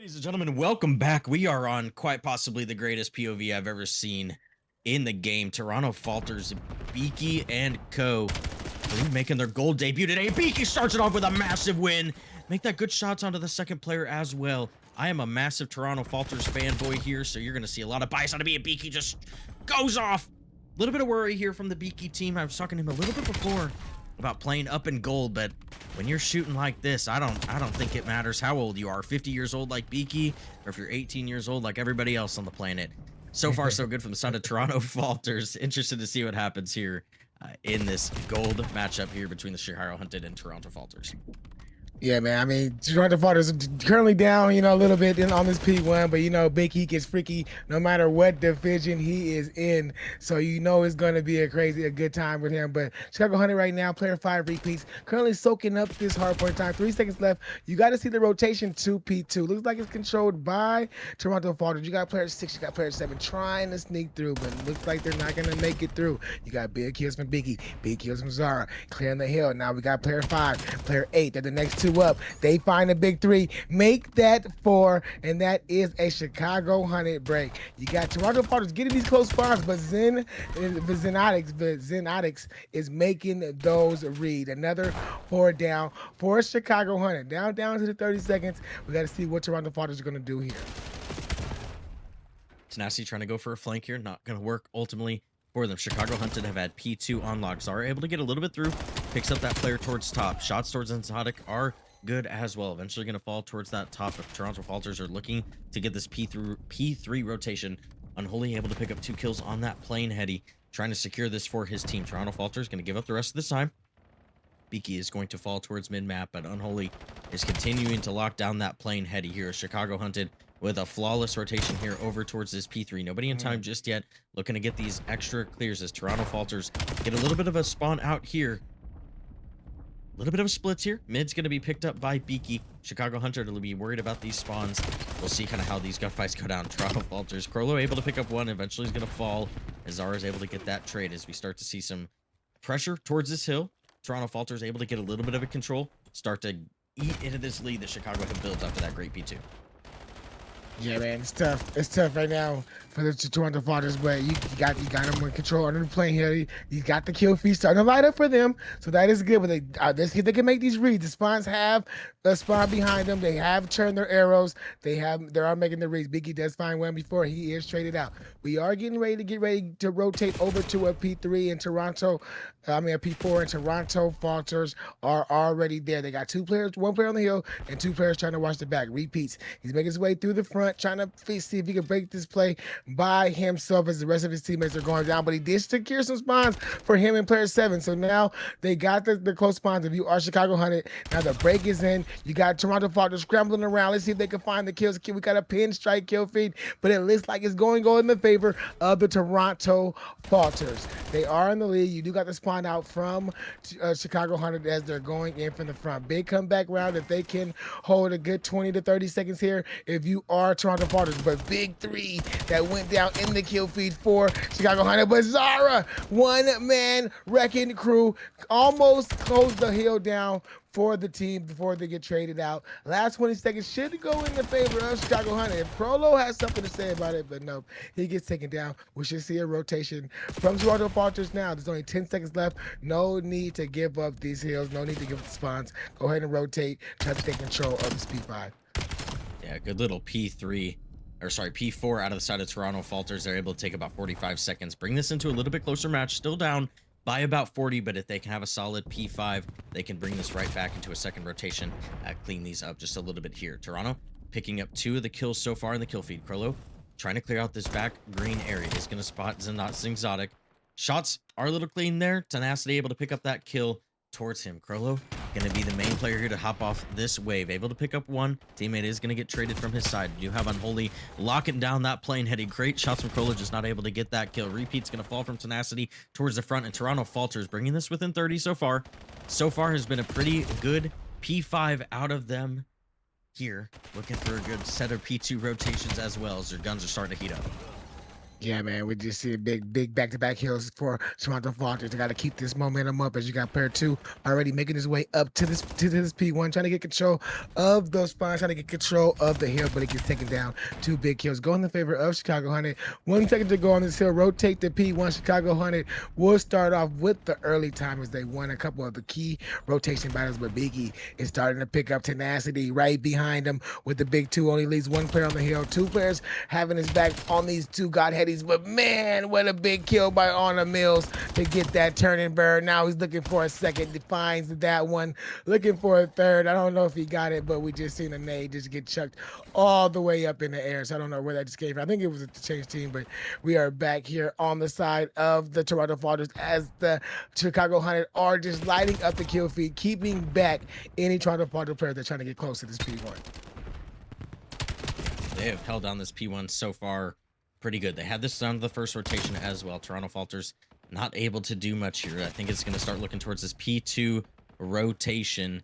Ladies and gentlemen, welcome back. We are on quite possibly the greatest POV I've ever seen in the game. Toronto Falters, Beaky and Co. making their gold debut today. Beaky starts it off with a massive win. Make that good shots onto the second player as well. I am a massive Toronto Falters fanboy here, so you're going to see a lot of bias out of me. And Beaky just goes off. A little bit of worry here from the Beaky team. I was talking to him a little bit before about playing up in gold, but when you're shooting like this, I don't think it matters how old you are. 50 years old like Beaky, or if you're 18 years old like everybody else on the planet. So far, so good from the side of Toronto Falters. Interested to see what happens here in this gold matchup here between the Chicago Hunted and Toronto Falters. Yeah, man. I mean, Toronto Falters currently down, a little bit on this P1, but Big He gets freaky no matter what division he is in. So it's going to be a good time with him. But Chicago Hunted right now, player 5 repeats, currently soaking up this hard point time. 3 seconds left. You got to see the rotation to P2. Looks like it's controlled by Toronto Falters. You got player 6, you got player 7 trying to sneak through, but looks like they're not going to make it through. You got big kills from Beaky, big kills from Zara, clearing the hill. Now we got player 5, player 8. They're the next 2 up. They find a big 3, make that 4, and that is a Chicago Hunted break. You got Toronto Falters getting these close spawns, but Zenatics is making those read. Another 4 down for Chicago Hunted. Down to the 30 seconds. We got to see what Toronto Falters are going to do here. Tenacity trying to go for a flank here. Not going to work ultimately for them. Chicago Hunted have had P2 on lock, so are able to get a little bit through. Picks up that player towards top. Shots towards Exotic are good as well. Eventually going to fall towards that top. If Toronto Falters are looking to get this P3 rotation. Unholy able to pick up 2 kills on that plane heady, trying to secure this for his team. Toronto Falters going to give up the rest of this time. Beaky is going to fall towards mid-map, but Unholy is continuing to lock down that plane heady here. Chicago Hunted with a flawless rotation here over towards this P3. Nobody in time just yet. Looking to get these extra clears as Toronto Falters get a little bit of a spawn out here. A little bit of a splits here. Mid's going to be picked up by Beaky. Chicago Hunter will be worried about these spawns. We'll see kind of how these gunfights go down. Toronto Falters. Crollo able to pick up 1. Eventually he's going to fall. Azar is able to get that trade as we start to see some pressure towards this hill. Toronto Falters able to get a little bit of a control. Start to eat into this lead that Chicago have built after that great P2. Yeah, man, it's tough. It's tough right now for the Toronto Falters, but you got them in control under the plane here. You got the kill feed starting to light up for them, so that is good. But let's see if they can make these reads. The spawns have a spawn behind them. They have turned their arrows. They are making the reads. Beaky does find one before he is traded out. We are getting ready to rotate over to a P3 in Toronto. A P4 in Toronto Falters are already there. They got 2 players, 1 player on the hill, and 2 players trying to watch the back. Repeats. He's making his way through the front, trying to see if he can break this play by himself as the rest of his teammates are going down. But he did secure some spawns for him and player 7. So now they got the close spawns. If you are Chicago Hunted, now the break is in. You got Toronto Falters scrambling around. Let's see if they can find the kills. We got a pinstripe kill feed, but it looks like it's going in the favor of the Toronto Falters. They are in the lead. You do got the spawn out from Chicago Hunted as they're going in from the front. Big comeback round if they can hold a good 20 to 30 seconds here if you are Toronto Falters. But big 3 that went down in the kill feed for Chicago Hunted. But Zara, 1-man wrecking crew, almost closed the hill down for the team before they get traded out. Last 20 seconds should go in the favor of Chicago Hunted. If Prolo has something to say about it, but no, he gets taken down. We should see a rotation from Toronto Falters now. There's only 10 seconds left. No need to give up these hills. No need to give up the spawns. Go ahead and rotate. Try to take control of the P5. Yeah, good little P4 out of the side of Toronto Falters. They're able to take about 45 seconds. Bring this into a little bit closer match. Still down by about 40, but if they can have a solid P5, they can bring this right back into a second rotation, clean these up just a little bit here. Toronto picking up 2 of the kills so far in the kill feed. Crollo trying to clear out this back green area. He's going to spot Exotic. Shots are a little clean there. Tenacity able to pick up that kill towards him. Crollo going to be the main player here to hop off this wave. Able to pick up 1. Teammate is going to get traded from his side. You have Unholy locking down that plane heading. Great shots from Crollo, just not able to get that kill. Repeat's going to fall from Tenacity towards the front, and Toronto Falters bringing this within 30 so far. So far has been a pretty good P5 out of them here. Looking for a good set of P2 rotations as well as their guns are starting to heat up. Yeah, man, we just see big back-to-back hills for Toronto Falters. They got to keep this momentum up as you got player 2 already making his way up to this P1, trying to get control of those spawns, trying to get control of the hill, but it gets taken down. 2 big kills go in the favor of Chicago Hunted. 1 second to go on this hill. Rotate the P1. Chicago Hunted will start off with the early time as they won a couple of the key rotation battles, but Biggie is starting to pick up tenacity right behind him with the big 2. Only leaves 1 player on the hill. 2 players having his back on these 2 Godheadies, but man, what a big kill by Honor Mills to get that turning bird. Now he's looking for a second, defines that one, looking for a third. I don't know if he got it, but we just seen a nade just get chucked all the way up in the air. So I don't know where that just came from. I think it was a change team, but we are back here on the side of the Toronto Falters as the Chicago Hunted are just lighting up the kill feed, keeping back any Toronto Falters player that's trying to get close to this P1. They have held down this P1 so far pretty good. They had this down to the first rotation as well. Toronto Falters not able to do much here. I think it's going to start looking towards this P2 rotation.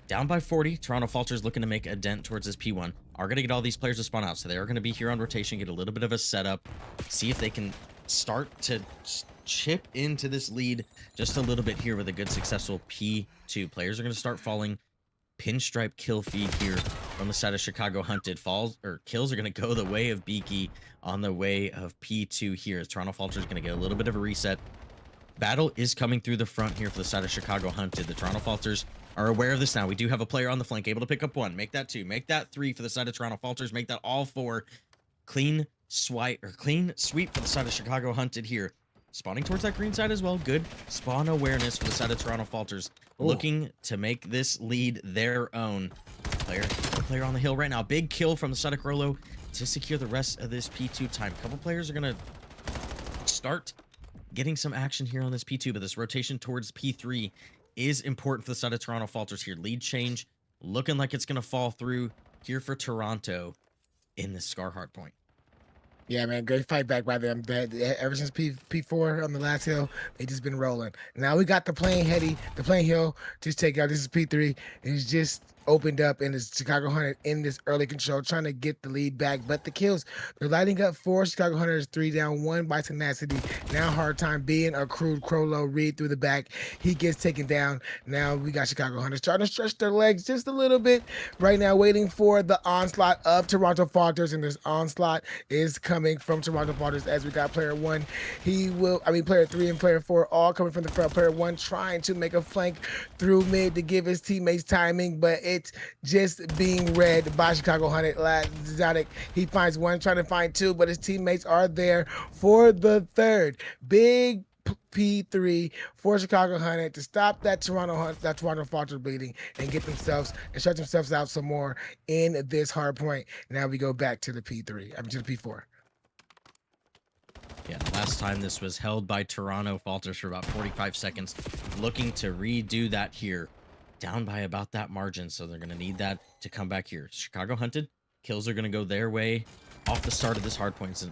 Down by 40. Toronto Falters looking to make a dent towards this P1. Are going to get all these players to spawn out. So they are going to be here on rotation, get a little bit of a setup, see if they can start to chip into this lead just a little bit here with a good successful P2. Players are going to start falling. Pinstripe kill feed here from the side of Chicago Hunted. Falls or kills are going to go the way of Beaky on the way of P2 here. As Toronto Falters is going to get a little bit of a reset. Battle is coming through the front here for the side of Chicago Hunted. The Toronto Falters are aware of this now. We do have a player on the flank able to pick up 1. Make that 2. Make that 3 for the side of Toronto Falters. Make that all 4. Clean swipe for the side of Chicago Hunted here. Spawning towards that green side as well. Good spawn awareness for the side of Toronto Falters. Ooh. Looking to make this lead their own. Player on the hill right now. Big kill from the side of Crollo to secure the rest of this P2 time. A couple players are going to start getting some action here on this P2, but this rotation towards P3 is important for the side of Toronto Falters here. Lead change looking like it's going to fall through here for Toronto in the Scar hard point. Yeah, man, great fight back by them. Ever since P4 on the last hill, they just been rolling. Now we got the playing hill. Just take out. This is P3. It's just opened up, and it's Chicago Hunted in this early control, trying to get the lead back. But the kills, they're lighting up 4. Chicago Hunters 3 down, 1 by tenacity. Now hard time being a crude Crollo read through the back. He gets taken down. Now we got Chicago Hunters trying to stretch their legs just a little bit right now, waiting for the onslaught of Toronto Falters, and this onslaught is coming from Toronto Falters as we got player 1. Player 3 and player 4 all coming from the front. Player 1 trying to make a flank through mid to give his teammates timing, but it's just being read by Chicago Hunted. Zodic, he finds 1, trying to find 2, but his teammates are there for the 3rd. Big P3 for Chicago Hunted to stop that Toronto Falters bleeding and get themselves and stretch themselves out some more in this hard point. Now we go back to the P3. To the P4. Yeah, last time this was held by Toronto Falters for about 45 seconds. Looking to redo that here. Down by about that margin, so they're going to need that to come back here. Chicago Hunted. Kills are going to go their way off the start of this hard point.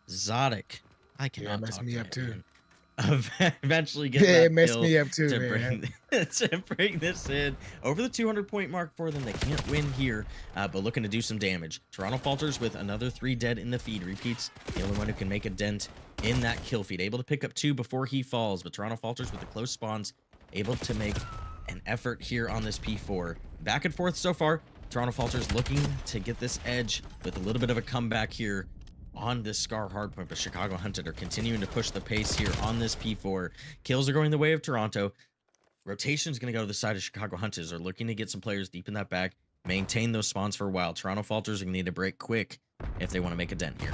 Zodic. I cannot mess talk me to up too. Eventually get Yeah, that it messed kill me up too, to man. bring this in over the 200-point mark for them. They can't win here, but looking to do some damage. Toronto Falters with another 3 dead in the feed. Repeats, the only one who can make a dent in that kill feed. Able to pick up 2 before he falls, but Toronto Falters with the close spawns able to make an effort here on this P4. Back and forth so far. Toronto Falters looking to get this edge with a little bit of a comeback here on this Scar hardpoint, but Chicago Hunted are continuing to push the pace here on this P4. Kills are going the way of Toronto. Rotation is going to go to the side of Chicago Hunters. Are looking to get some players deep in that back, maintain those spawns for a while. Toronto Falters are going to need to break quick if they want to make a dent here.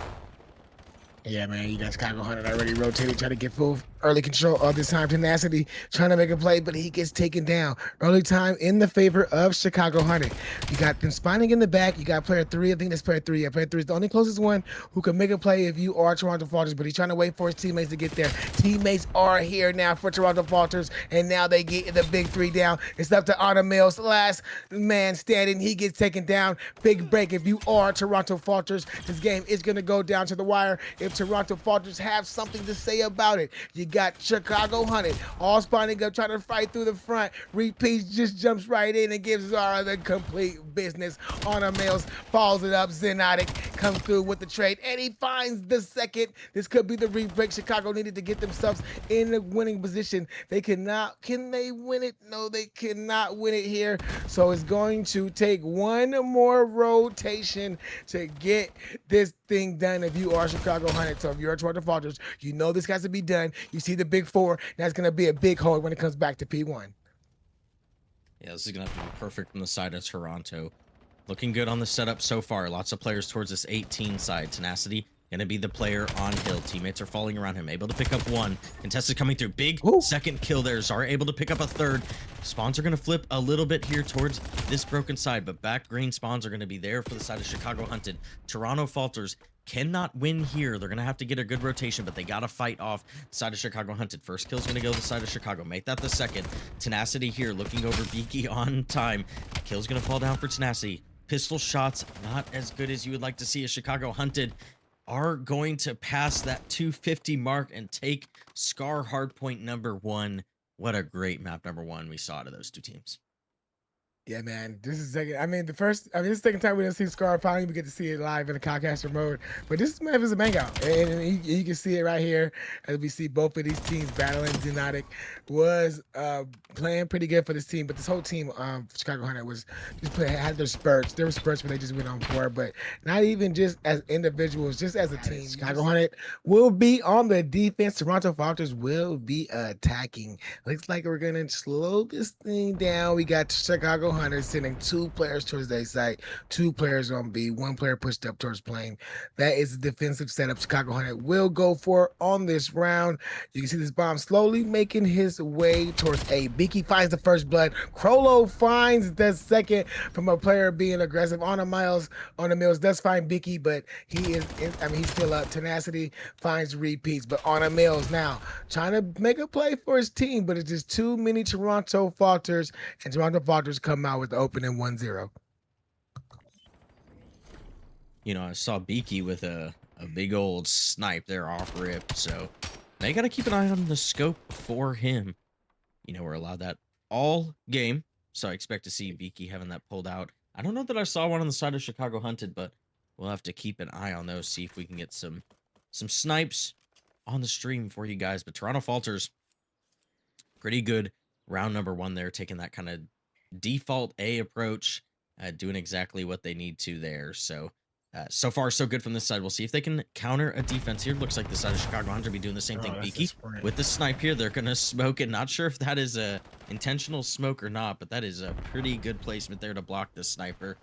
Yeah, man, you got Chicago Hunted already rotated, trying to get full early control of this time. Tenacity trying to make a play, but he gets taken down. Early time in the favor of Chicago Hunted. You got them spawning in the back. You got player 3. I think that's player 3. Yeah, player 3 is the only closest one who can make a play if you are Toronto Falters, but he's trying to wait for his teammates to get there. Teammates are here now for Toronto Falters, and now they get the big 3 down. It's up to Honor Mills. Last man standing. He gets taken down. Big break. If you are Toronto Falters, this game is going to go down to the wire. If Toronto Falters have something to say about it, you got Chicago Hunted all spawning up, trying to fight through the front. Repeats, just jumps right in and gives our other complete business. Honor Mills follows it up. Zenotic come through with the trade, and he finds the second. This could be the re-break. Chicago needed to get themselves in the winning position. They cannot. Can they win it? No, they cannot win it here. So it's going to take one more rotation to get this thing done if you are Chicago Hunted. So if you're a Toronto Falters, you know this has to be done. You see the big four. That's going to be a big hole when it comes back to P1. Yeah, this is going to have to be perfect from the side of Toronto. Looking good on the setup so far. Lots of players towards this 18 side. Tenacity going to be the player on hill. Teammates are falling around him. Able to pick up one. Contested coming through. Big second kill there. Zara able to pick up a third. Spawns are going to flip a little bit here towards this broken side, but back green spawns are going to be there for the side of Chicago Hunted. Toronto Falters cannot win here. They're going to have to get a good rotation, but they got to fight off the side of Chicago Hunted. First kill's going to go to the side of Chicago. Make that the second. Tenacity here looking over Beaky on time. Kill's going to fall down for Tenacity. Pistol shots, not as good as you would like to see. As Chicago Hunted are going to pass that 250 mark and take Scar Hardpoint number 1. What a great map number 1 we saw out of those two teams. Yeah, man. This is second. I mean, this is the second time we didn't see Scar. Finally, we get to see it live in the Codcaster mode. But this map is a bang out, and you can see it right here as we see both of these teams battling. Xenotic was playing pretty good for this team, but this whole team, Chicago Hunter, was just had their spurts. There were spurts where they just went on for it, but not even just as individuals, just as a team. Chicago Hunter will be on the defense. Toronto Falters will be attacking. Looks like we're gonna slow this thing down. We got Chicago Hunter sending 2 players towards their site, 2 players on B, 1 player pushed up towards plane. That is the defensive setup Chicago Hunter will go for on this round. You can see this bomb slowly making his way towards A. Beaky finds the first blood. Crollo finds the second from a player being aggressive. On the Mills does find Beaky, but he's still up. Tenacity finds repeats, but on the Mills now trying to make a play for his team, but it's just too many Toronto Falters, and Toronto Falters come out with the opening 1-0. You know, I saw Beaky with a big old snipe there off rip, so they got to keep an eye on the scope for him. You know, we're allowed that all game, so I expect to see Beaky having that pulled out. I don't know that I saw one on the side of Chicago Hunted, but we'll have to keep an eye on those, see if we can get some snipes on the stream for you guys. But Toronto Falters, pretty good round number 1 there, taking that kind of default A approach, doing exactly what they need to there. So so far so good from this side. We'll see if they can counter a defense here. Looks like the side of Chicago Hunter be doing the same thing. Beaky with the snipe here, they're gonna smoke it. Not sure if that is a intentional smoke or not, but that is a pretty good placement there to block the sniper.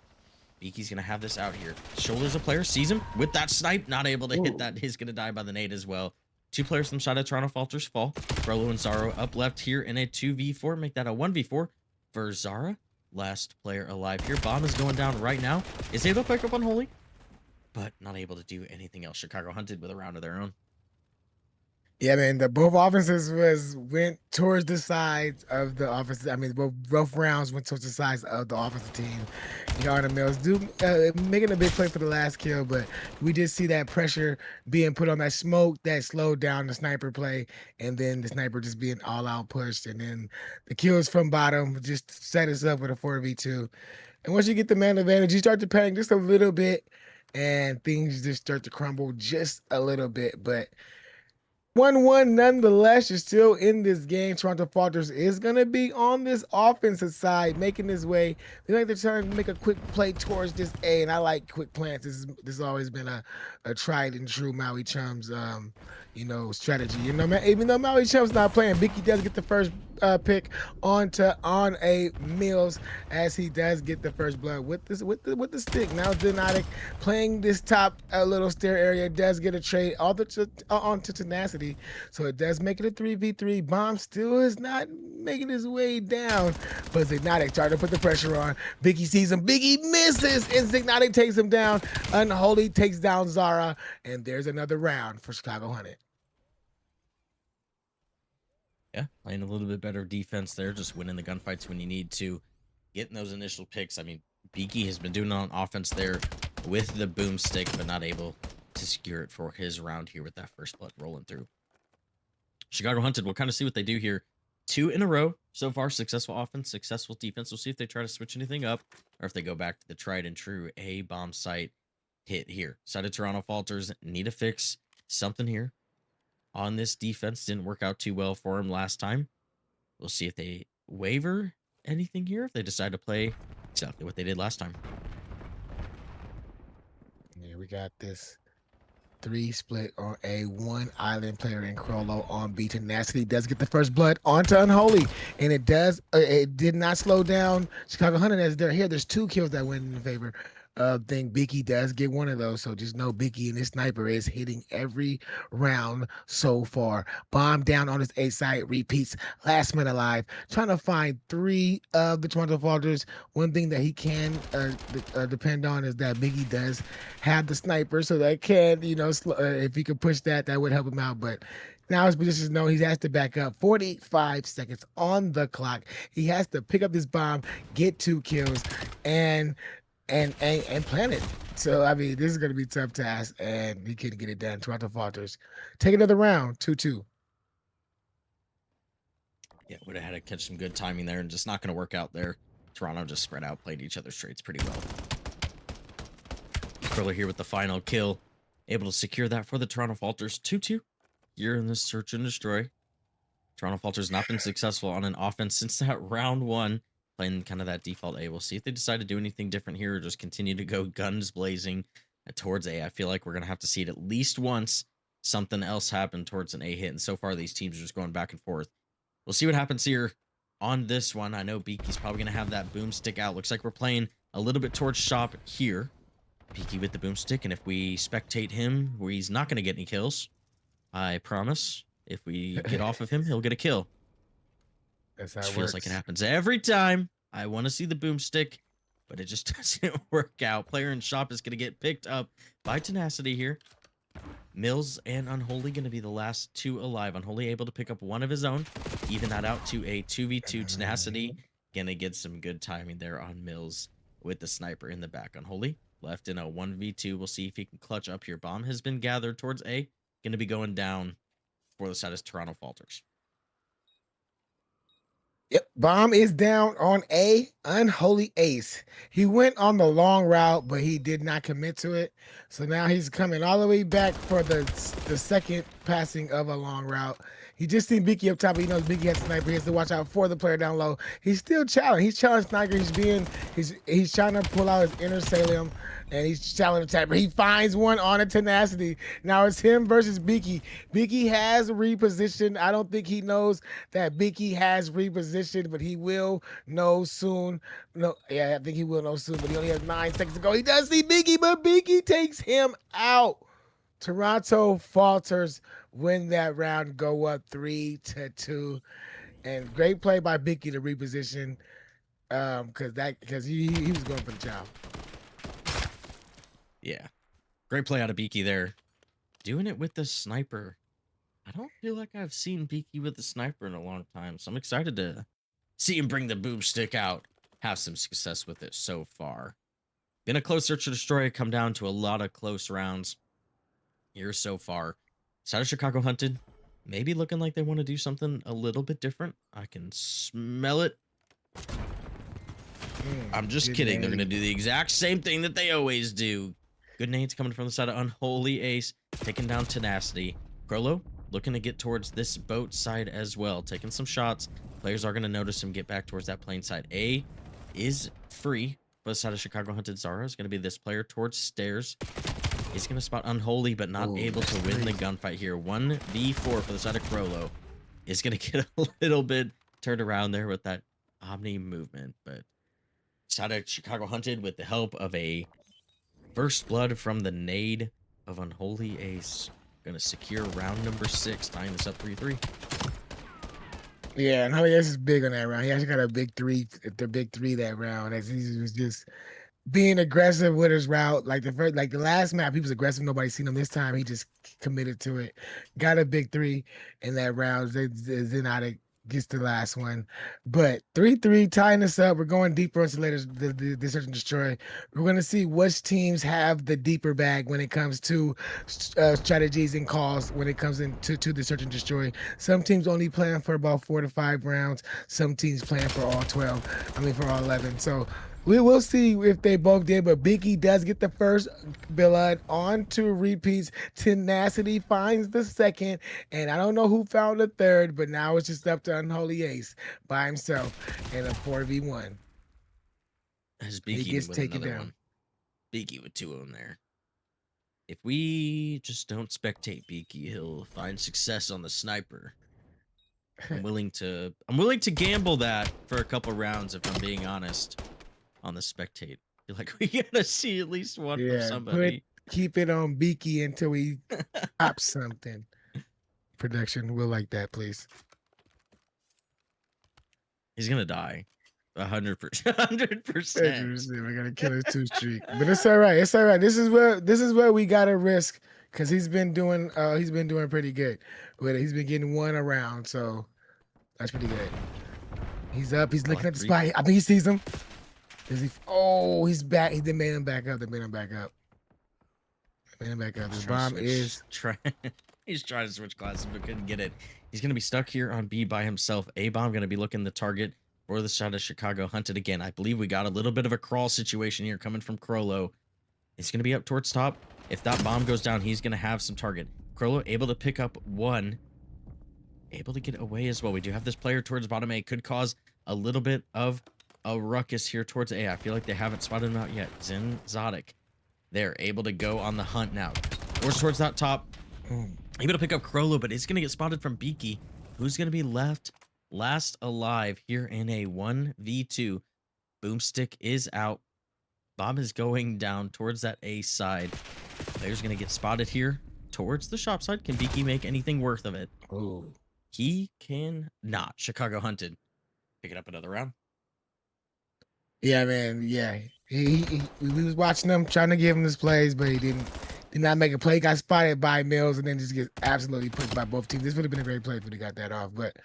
Beaky's gonna have this out here. Shoulders a player, sees him with that snipe, not able to hit that. He's gonna die by the nade as well. 2 players from the side of Toronto Falters fall. Frollo and Zaro up left here in a 2v4. Make that a 1v4 for Zara. Last player alive here. Bomb is going down right now. Is able to pick up Unholy, but not able to do anything else. Chicago Hunted with a round of their own. Yeah, man, both offenses went towards the sides of the offense. I mean, both rounds went towards the sides of the offensive team. You know, the Mills making a big play for the last kill, but we did see that pressure being put on that smoke that slowed down the sniper play, and then the sniper just being all out pushed, and then the kills from bottom just set us up with a 4v2. And once you get the man advantage, you start to panic just a little bit, and things just start to crumble just a little bit, but 1-1 nonetheless. You're still in this game. Toronto Falters is going to be on this offensive side, making his way. They like to try to make a quick play towards this A, and I like quick plants. This has always been a tried and true Maui Chums, strategy. You know, man, even though Maui Chums not playing, Beaky does get the first pick on a Mills, as he does get the first blood with the stick. Now Xenotic playing this top little stair area does get a trade onto Tenacity, so it does make it a 3v3. Bomb still is not making his way down, but Xenotic trying to put the pressure on. Beaky sees him, Beaky misses, and Xenotic takes him down. Unholy takes down Zara, and there's another round for Chicago Hunted. Yeah, playing a little bit better defense there, just winning the gunfights when you need to, getting those initial picks. I mean, Beaky has been doing it on offense there with the boomstick, but not able to secure it for his round here with that first blood rolling through. Chicago Hunted, we'll kind of see what they do here. 2 in a row so far, successful offense, successful defense. We'll see if they try to switch anything up, or if they go back to the tried and true A bomb site. hit here. Side of Toronto Falters need to fix something here on this defense. Didn't work out too well for him last time. We'll see if they waver anything here, if they decide to play exactly what they did last time. Yeah, we got this 3 split on A, 1 island player in Crollo on B. Tenacity does get the first blood onto Unholy, and it does. It did not slow down Chicago Hunter as they're here. There's 2 kills that went in favor. Think Bicky does get one of those, so just know Bicky and his sniper is hitting every round so far. Bomb down on his A side, repeats, last man alive, trying to find 3 of the Toronto Falters. One thing that he can depend on is that Biggie does have the sniper, so that can, if he could push that, that would help him out. But now his position is known. He has to back up. 45 seconds on the clock. He has to pick up this bomb, get 2 kills, and plant it. So I mean, this is going to be a tough task, and he couldn't get it done. Toronto Falters take another round, 2-2. Yeah, would have had to catch some good timing there, and just not going to work out there. Toronto just spread out, played each other's trades pretty well. Kriller here with the final kill, able to secure that for the Toronto Falters. 2-2 here in this search and destroy. Toronto Falters not been successful on an offense since that round 1, playing kind of that default A. We'll see if they decide to do anything different here, or just continue to go guns blazing towards A. I feel like we're going to have to see it at least once something else happen towards an A hit, and so far these teams are just going back and forth. We'll see what happens here on this one. I know Beaky's probably going to have that boomstick out. Looks like we're playing a little bit towards shop here. Beaky with the boomstick, and if we spectate him, he's not going to get any kills. I promise. If we get off of him, he'll get a kill. That's how It it feels works. like it happens every time. I want to see the boomstick, but it just doesn't work out. Player in shop is going to get picked up by Tenacity here. Mills and Unholy going to be the last 2 alive. Unholy able to pick up one of his own, even that out to a 2v2. Tenacity going to get some good timing there on Mills with the sniper in the back. Unholy left in a 1v2. We'll see if he can clutch up here. Bomb has been gathered towards A. Going to be going down for the side of Toronto Falters. Yep, bomb is down on A. Unholy ace. He went on the long route, but he did not commit to it. So now he's coming all the way back for the second passing of a long route. He just seen Bicky up top, but he knows Bicky has a sniper. He has to watch out for the player down low. He's still challenged. He's challenged sniper. He's trying to pull out his inner salium, and he's challenging the sniper. He finds one on a Tenacity. Now it's him versus Bicky. Bicky has repositioned. I don't think he knows that Bicky has repositioned, but he will know soon. No, yeah, I think he will know soon, but he only has 9 seconds to go. He does see Bicky, but Bicky takes him out. Toronto Falters win that round, go up 3-2, and great play by Bicky to reposition, because he was going for the job. Yeah, great play out of Beaky there, doing it with the sniper. I don't feel like I've seen Beaky with the sniper in a long time, so I'm excited to see him bring the boomstick out, have some success with it so far. Been a close search and destroy, come down to a lot of close rounds here so far. Side of Chicago hunted, maybe looking like they want to do something a little bit different. I can smell it. I'm just kidding. Nade. They're going to do the exact same thing that they always do. Good nades coming from the side of Unholy Ace, taking down Tenacity. Grolo looking to get towards this boat side as well, taking some shots. Players are going to notice him get back towards that plane side. A is free for the side of Chicago hunted. Zara is going to be this player towards stairs. He's going to spot Unholy, but not able to win the gunfight here. 1v4 for the side of Crollo. Is going to get a little bit turned around there with that Omni movement. But side of Chicago hunted with the help of a first blood from the nade of Unholy Ace. Going to secure round number 6, tying this up 3-3. Yeah, and Unholy Ace is big on that round. He actually got a big 3, the big 3 that round. As he was just being aggressive with his route. Like the last map, he was aggressive. Nobody seen him. This time, he just committed to it. Got a big 3 in that round. Then out of gets the last one. But 3-3, tying us up. We're going deeper into later the search and destroy. We're going to see which teams have the deeper bag when it comes to strategies and calls when it comes into the search and destroy. Some teams only plan for about 4 to 5 rounds. Some teams plan for all 12. I mean, for all 11. So We will see if they both did, but Biggie does get the first blood on to repeats. Tenacity finds the second, and I don't know who found the third, but now it's just up to Unholy Ace by himself in a 4v1. As He Beaky gets with taken another down. one. Beaky with two of them there. If we just don't spectate Beaky, he'll find success on the sniper. I'm willing to gamble that for a couple rounds if I'm being honest on the spectate. I feel like we gotta see at least one from Yeah, somebody. keep it on Beaky until he pops something. Production will like that, please. He's gonna die. 100%. 100%. We're gonna kill his 2 streak, but it's all right. It's all right. This is where we gotta risk because he's been doing pretty good. With it. He's been getting one around, so that's pretty good. He's up. He's looking at the spot. I think he sees him. Is he? Oh, he's back. He did made him back up. They made him back up. Made him back up. The bomb is He's trying to switch classes but couldn't get it. He's gonna be stuck here on B by himself. A bomb gonna be looking the target for the shot of Chicago hunted again. I believe we got a little bit of a crawl situation here coming from Crollo. He's gonna be up towards top. If that bomb goes down, he's gonna have some target. Crollo able to pick up one. Able to get away as well. We do have this player towards bottom A. Could cause a little bit of a ruckus here towards A. I feel like they haven't spotted him out yet. Zen Zodic. They're able to go on the hunt now. Or towards that top. Able to pick up Crollo, but it's going to get spotted from Beaky. Who's going to be left last alive here in a 1v2? Boomstick is out. Bob is going down towards that A side. Player's going to get spotted here towards the shop side. Can Beaky make anything worth of it? Oh. He can not. Chicago hunted. Picking up another round. Yeah, man. Yeah, we was watching him, trying to give him his plays, but he did not make a play. Got spotted by Mills, and then just get absolutely pushed by both teams. This would have been a great play if he got that off, but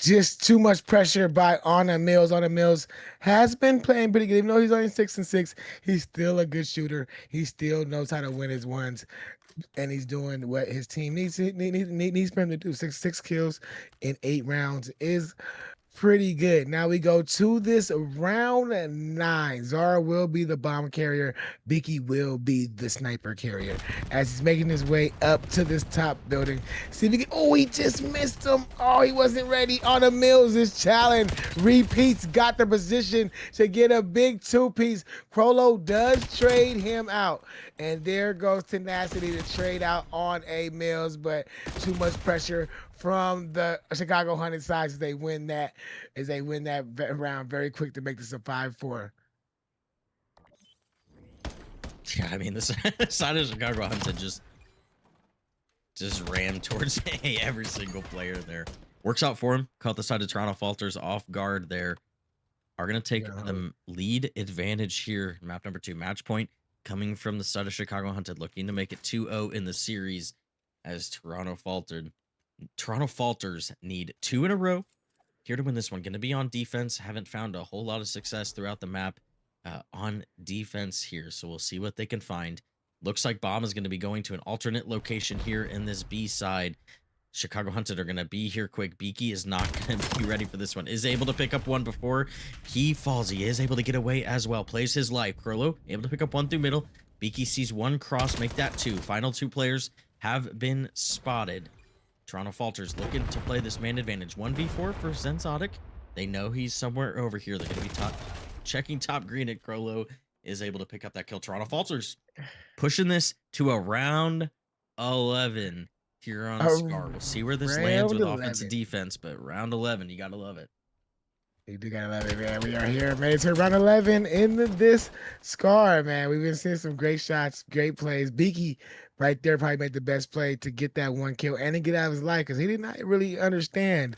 just too much pressure by Anna Mills. Anna Mills has been playing pretty good, even though he's only 6-6. He's still a good shooter. He still knows how to win his ones, and he's doing what his team needs for him to do. Six kills in 8 rounds is pretty good. Now we go to this round 9. Zara will be the bomb carrier. Beaky will be the sniper carrier as he's making his way up to this top building. See if he can. Oh, he just missed him. Oh, he wasn't ready. On the Mills is challenge. Repeats got the position to get a big 2-piece. Crollo does trade him out. And there goes Tenacity to trade out on a Mills, but too much pressure from the Chicago Hunted side as they win that round very quick to make this a 5-4. Yeah, I mean, the side of Chicago Hunted just ran towards every single player there. Works out for him. Caught the side of Toronto Falters off guard there. Are going to take the lead advantage here. Map number 2. Match point coming from the side of Chicago Hunted. Looking to make it 2-0 in the series as Toronto Falters need 2 in a row here to win this one. Going to be on defense. Haven't found a whole lot of success throughout the map on defense here. So we'll see what they can find. Looks like Bomb is going to be going to an alternate location here in this B side. Chicago Hunted are going to be here quick. Beaky is not going to be ready for this one. Is able to pick up one before he falls. He is able to get away as well. Plays his life. Crollo able to pick up one through middle. Beaky sees one cross. Make that 2. Final 2 players have been spotted. Toronto Falters looking to play this man advantage. 1v4 for Zenzotic. They know he's somewhere over here. They're going to be checking top green at Crollo. Is able to pick up that kill. Toronto Falters pushing this to a round 11 here on Scar. We'll see where this lands with offense and defense, but round 11, you got to love it. You do gotta love it, man. We are here, made it to round 11 in this Scar, man. We've been seeing some great shots, great plays. Beaky right there probably made the best play to get that 1 kill and to get out of his life because he did not really understand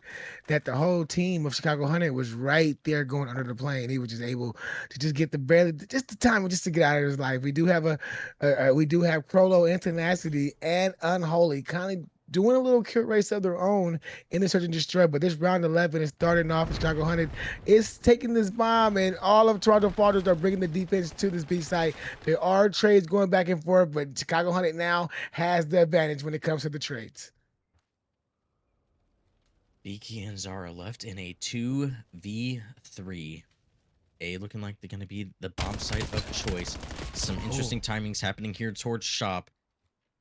that the whole team of Chicago Hunted was right there going under the plane. He was just able to just get the time just to get out of his life. We do have we do have Crollo and Tenacity and Unholy kind of doing a little kill race of their own in the search and destroy, but this round 11 is starting off. Chicago Hunted is taking this bomb, and all of Toronto Falters are bringing the defense to this B site. There are trades going back and forth, but Chicago Hunted now has the advantage when it comes to the trades. Beaky and Zara left in a 2v3. A looking like they're going to be the bomb site of choice. Some interesting timings happening here towards shop.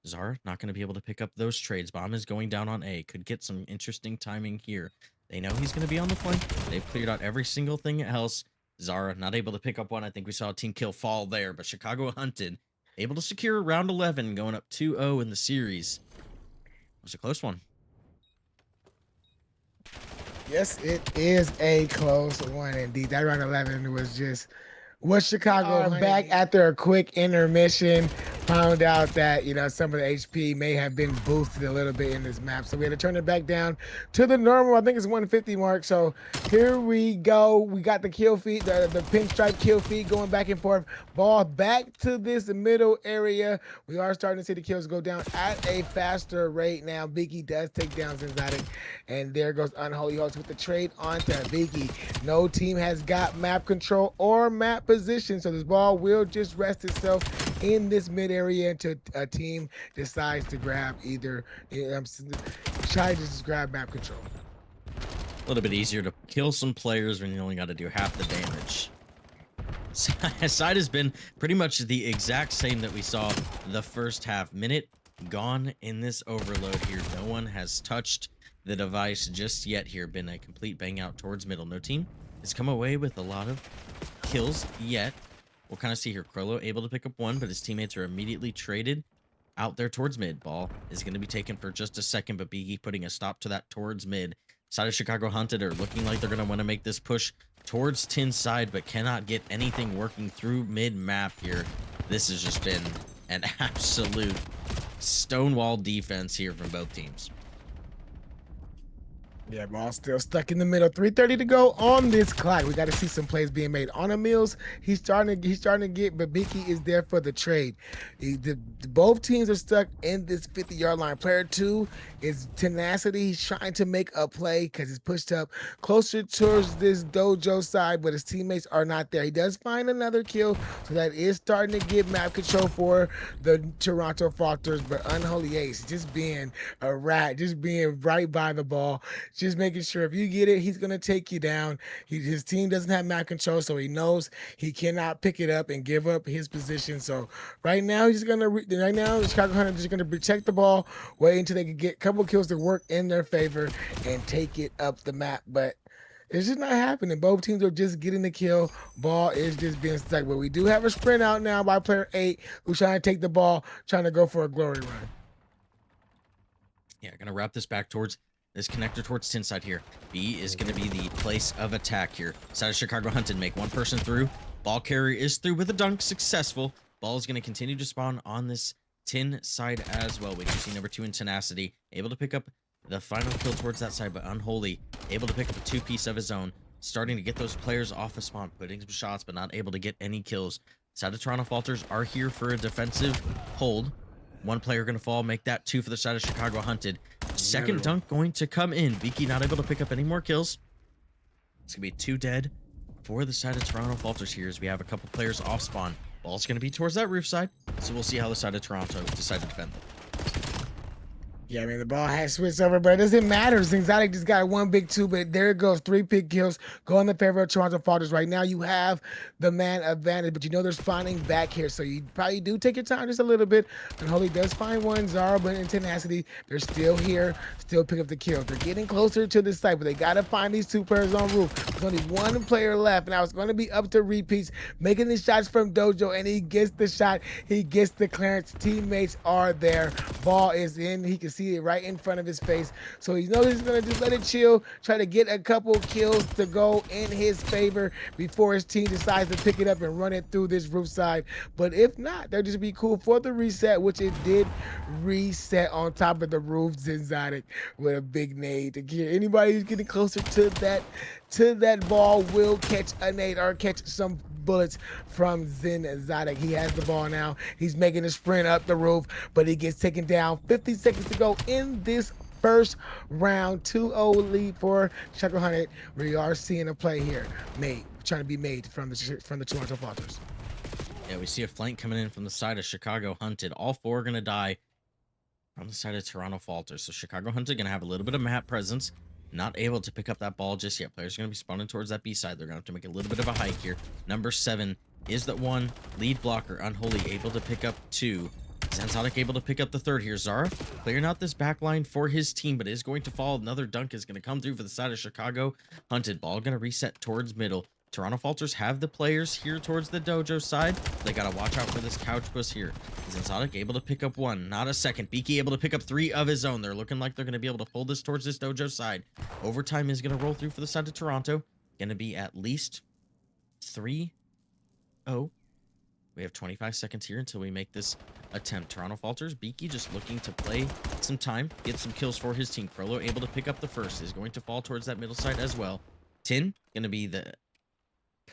Zara not going to be able to pick up those trades. Bomb is going down on A. Could get some interesting timing here. They know he's going to be on the flank. They've cleared out every single thing else. Zara not able to pick up one. I think we saw a team kill fall there, but Chicago hunted. Able to secure round 11, going up 2-0 in the series. It was a close one. Yes, it is a close one indeed. That round 11 was Chicago back after a quick intermission. Found out that, some of the HP may have been boosted a little bit in this map. So we had to turn it back down to the normal, I think it's 150 mark. So here we go. We got the kill feed, the pinstripe kill feed going back and forth. Ball back to this middle area. We are starting to see the kills go down at a faster rate now. Biggie does take down Zinzatic. And there goes Unholy Host with the trade onto Biggie. No team has got map control or map position, so this ball will just rest itself in this mid area until a team decides to grab try to just grab map control. A little bit easier to kill some players when you only got to do half the damage. Side has been pretty much the exact same that we saw the first half. Minute gone in this overload here. No one has touched the device just yet here. Been a complete bang out towards middle. No team has come away with a lot of kills yet. We'll kind of see here. Krollo able to pick up one, but his teammates are immediately traded out there towards mid. Ball is going to be taken for just a second, but Biggie putting a stop to that towards mid. Side of Chicago hunted are looking like they're going to want to make this push towards tin side, but cannot get anything working through mid map here. This has just been an absolute stonewall defense here from both teams. Yeah, ball still stuck in the middle. 3:30 to go on this clock. We got to see some plays being made on a Mills. He's starting to get, but Biki is there for the trade. Both teams are stuck in this 50-yard line. Player 2 is tenacity. He's trying to make a play because he's pushed up closer towards this dojo side, but his teammates are not there. He does find another kill, so that is starting to get map control for the Toronto Falters, but Unholy Ace just being a rat, just being right by the ball. Just making sure if you get it, he's going to take you down. His team doesn't have map control, so he knows he cannot pick it up and give up his position. So right now, the Chicago Hunters are just going to protect the ball, wait until they can get a couple kills to work in their favor and take it up the map. But it's just not happening. Both teams are just getting the kill. Ball is just being stuck. But we do have a sprint out now by player 8 who's trying to take the ball, trying to go for a glory run. Yeah, going to wrap this back towards this connector towards tin side here. B is going to be the place of attack here. Side of Chicago hunted, make one person through. Ball carrier is through with a dunk, successful. Ball is going to continue to spawn on this tin side as well. We do see number 2 in tenacity, able to pick up the final kill towards that side, but Unholy able to pick up a 2-piece of his own, starting to get those players off of spawn, putting some shots, but not able to get any kills. Side of Toronto Falters are here for a defensive hold. One player going to fall, make that 2 for the side of Chicago hunted. Second dunk going to come in. Viki not able to pick up any more kills. It's going to be 2 dead for the side of Toronto Falters here as we have a couple players off spawn. Ball's going to be towards that roof side, so we'll see how the side of Toronto decide to defend them. Yeah, I mean, the ball has switched over, but it doesn't matter. Zinzatic just got 1 big 2, but there it goes. 3 big kills go in the favor of Toronto Falters. Right now, you have the man advantage, but they're spawning back here, so you probably do take your time just a little bit. And Holy does find one. Zara, but in tenacity, they're still here, still pick up the kills. They're getting closer to the site, but they got to find these 2 players on roof. There's only 1 player left, and now it's going to be up to repeats, making the shots from Dojo, and he gets the shot. He gets the clearance. Teammates are there. Ball is in. He can see it right in front of his face, so he knows he's gonna just let it chill, try to get a couple kills to go in his favor before his team decides to pick it up and run it through this roof side. But if not, they'll just be cool for the reset, which it did reset on top of the roof. Zinzatic with a big nade to get anybody who's getting closer to that ball will catch a nade or catch some bullets from Zinzatic. He has the ball now. He's making a sprint up the roof, but he gets taken down. 50 seconds to go in this first round. 2-0 lead for Chicago Hunted. We are seeing a play here trying to be made from the Toronto Falters. Yeah, we see a flank coming in from the side of Chicago Hunted. All 4 are going to die from the side of Toronto Falters. So Chicago Hunted going to have a little bit of map presence. not able to pick up that ball just yet. Players are going to be spawning towards that B side. They're going to have to make a little bit of a hike here. Number 7 is the one lead blocker. Unholy able to pick up 2. Zanzotic able to pick up the 3rd here. Zara clearing out this back line for his team, but is going to fall. Another dunk is going to come through for the side of Chicago. Hunted ball going to reset towards middle. Toronto Falters have the players here towards the dojo side. They got to watch out for this couch bus here. Zanzotic able to pick up 1, not a second. Beaky able to pick up 3 of his own. They're looking like they're going to be able to pull this towards this dojo side. Overtime is going to roll through for the side of Toronto. Going to be at least 3-0. We have 25 seconds here until we make this attempt. Toronto Falters, Beaky just looking to play some time, get some kills for his team. Frollo able to pick up the 1st, is going to fall towards that middle side as well. 10 going to be the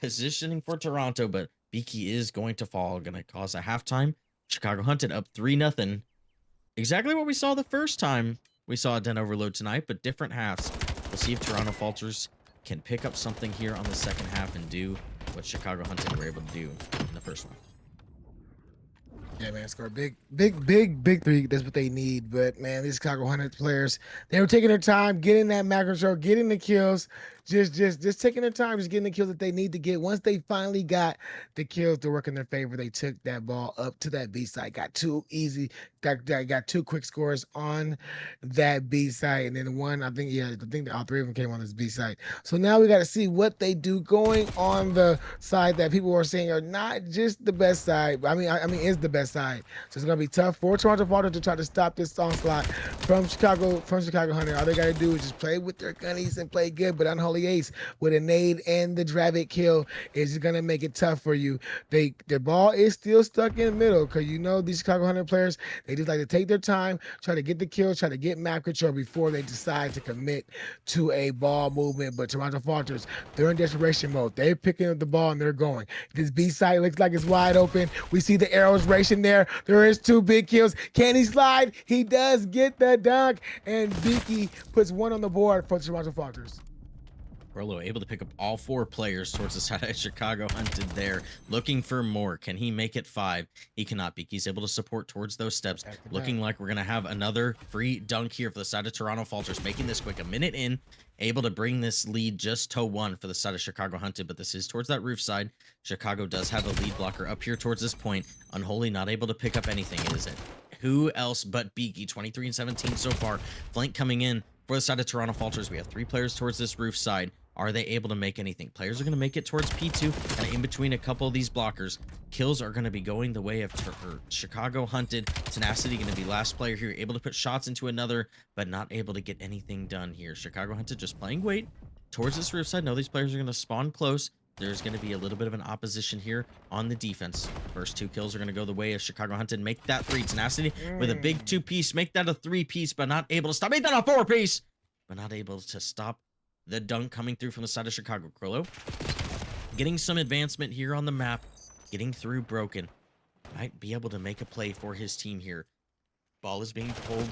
positioning for Toronto, but Beaky is going to fall, going to cause a halftime. Chicago Hunted up 3-0. Exactly what we saw the first time we saw a Den Overload tonight, but different halves. We'll see if Toronto Falters can pick up something here on the second half and do what Chicago Hunted were able to do in the first one. Yeah, man, score big 3. That's what they need. But man, these Chicago Hunted players, they were taking their time, getting that macro control, getting the kills, just taking their time, just getting the kills that they need to get. Once they finally got the kills to work in their favor, they took that ball up to that B side, got 2 easy, got 2 quick scores on that B side, and then one, I think all 3 of them came on this B side. So now we got to see what they do going on the side that people are saying are not just the best side. I mean, is the best side. So it's gonna be tough for Toronto Falters to try to stop this onslaught from Chicago Hunter. All they gotta do is just play with their gunnies and play good. But Unholy Ace with a nade and the Dravik kill is gonna make it tough for you. Their ball is still stuck in the middle because you know these Chicago Hunter players, they just like to take their time, try to get the kill, try to get map control before they decide to commit to a ball movement. But Toronto Falters, they're in desperation mode. They're picking up the ball and they're going. This B side looks like it's wide open. We see the arrows racing there. There is 2 big kills. Can he slide? He does get the dunk, and Beaky puts 1 on the board for Toronto Falters. Frollo able to pick up all 4 players towards the side of Chicago Hunted there, looking for more. Can he make it 5? He cannot. Beaky's able to support towards those steps. Looking like we're going to have another free dunk here for the side of Toronto Falters, making this quick. A minute in, able to bring this lead just to 1 for the side of Chicago Hunted, but this is towards that roof side. Chicago does have a lead blocker up here towards this point. Unholy not able to pick up anything, is it? Who else but Beaky? 23-17 so far. Flank coming in for the side of Toronto Falters. We have 3 players towards this roof side. Are they able to make anything? Players are going to make it towards P2, kind of in between a couple of these blockers. Kills are going to be going the way of Chicago Hunted. Tenacity going to be last player here, able to put shots into another, but not able to get anything done here. Chicago Hunted just playing wait towards this roof side. No, these players are going to spawn close. There's going to be a little bit of an opposition here on the defense. First 2 kills are going to go the way of Chicago Hunted. Make that 3. Tenacity with a big 2-piece. Make that a 3-piece, but not able to stop. Make that a 4-piece, but not able to stop the dunk coming through from the side of Chicago. Krollo getting some advancement here on the map, getting through broken. Might be able to make a play for his team here. Ball is being pulled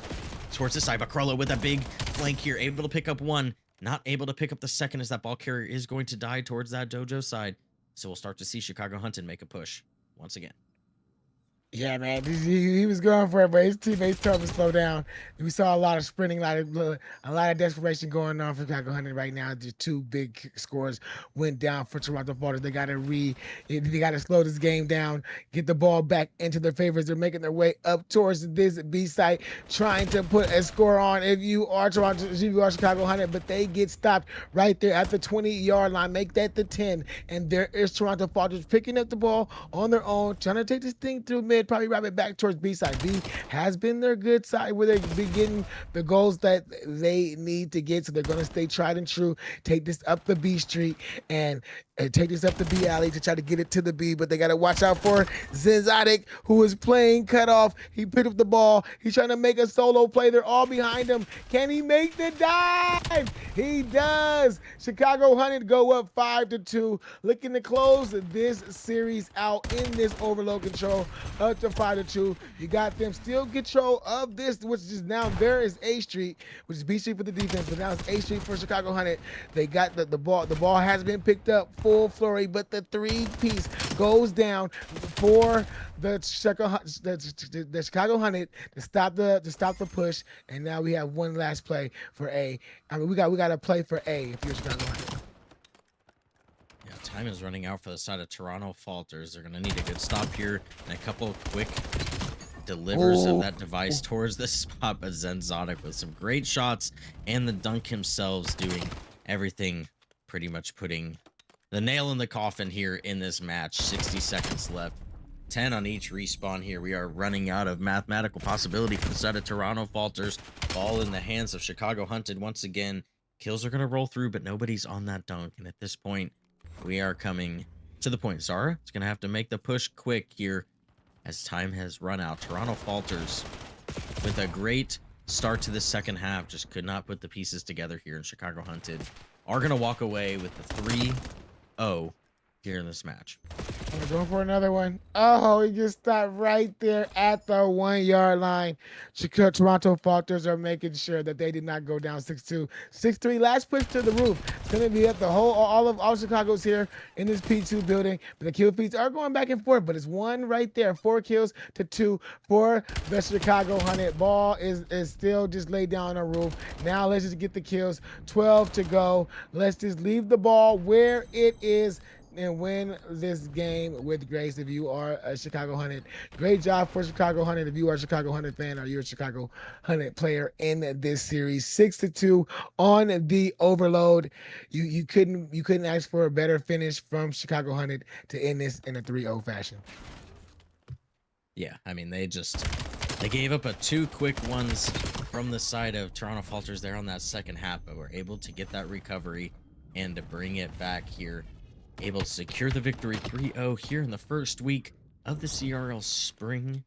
towards the side, but Krollo with a big flank here, able to pick up 1, not able to pick up the 2nd as that ball carrier is going to die towards that dojo side. So we'll start to see Chicago Hunted make a push once again. Yeah, man, he was going for it, but his teammates told him to slow down. We saw a lot of sprinting, a lot of desperation going on for Chicago Hunted right now. Just 2 big scores went down for Toronto Falters. They got to slow this game down, get the ball back into their favors. They're making their way up towards this B site, trying to put a score on. If you are Chicago Hunted, but they get stopped right there at the 20-yard line. Make that the 10, and there is Toronto Falters picking up the ball on their own, trying to take this thing through mid. Probably wrap it back towards B side. B has been their good side where they be getting the goals that they need to get. So they're going to stay tried and true, take this up the B street and take this up the B alley to try to get it to the B. But they got to watch out for Zanzotic, who is playing cutoff. He picked up the ball. He's trying to make a solo play. They're all behind him. Can he make the dive? He does. Chicago Hunted go up 5-2, looking to close this series out in this overload control up to 5-2. You got them still control of this, which is now there is A Street, which is B Street for the defense, but now it's A Street for Chicago Hunted. They got the ball. The ball has been picked up full flurry, but the three-piece goes down for the Chicago Hunted to stop the push, and now we have one last play for A. I mean, we got a play for A if you're Chicago Hunted. Yeah, time is running out for the side of Toronto Falters. They're gonna need a good stop here and a couple quick delivers of that device towards the spot, but Zenzotic with some great shots and the dunk themselves doing everything, pretty much putting the nail in the coffin here in this match. 60 seconds left, 10 on each respawn here. We are running out of mathematical possibility for the side of Toronto Falters. Ball in the hands of Chicago Hunted once again. Kills are going to roll through, but nobody's on that dunk, and at this point we are coming to the point. Zara is going to have to make the push quick here as time has run out. Toronto Falters with a great start to the second half, just could not put the pieces together here, and Chicago Hunted are going to walk away with the 3-0 here in this match. We're going for another one. Oh, he just stopped right there at the 1 yard line. Toronto Falters are making sure that they did not go down 6-2. 6-3, last push to the roof. It's going to be up the whole, all Chicago's here in this P2 building. But the kill feeds are going back and forth, but it's one right there. 4 kills to 2 for the Chicago Hunted. Ball is still just laid down on the roof. Now let's just get the kills. 12 to go. Let's just leave the ball where it is and win this game with grace if you are a Chicago Hunted. Great job for Chicago Hunted if you are a Chicago Hunted fan or you're a Chicago Hunted player in this series. 6-2 on the overload. You couldn't ask for a better finish from Chicago Hunted to end this in a 3-0 fashion. Yeah, I mean, they gave up 2 quick ones from the side of Toronto Falters there on that second half, but were able to get that recovery and to bring it back here. Able to secure the victory 3-0 here in the first week of the CRL Spring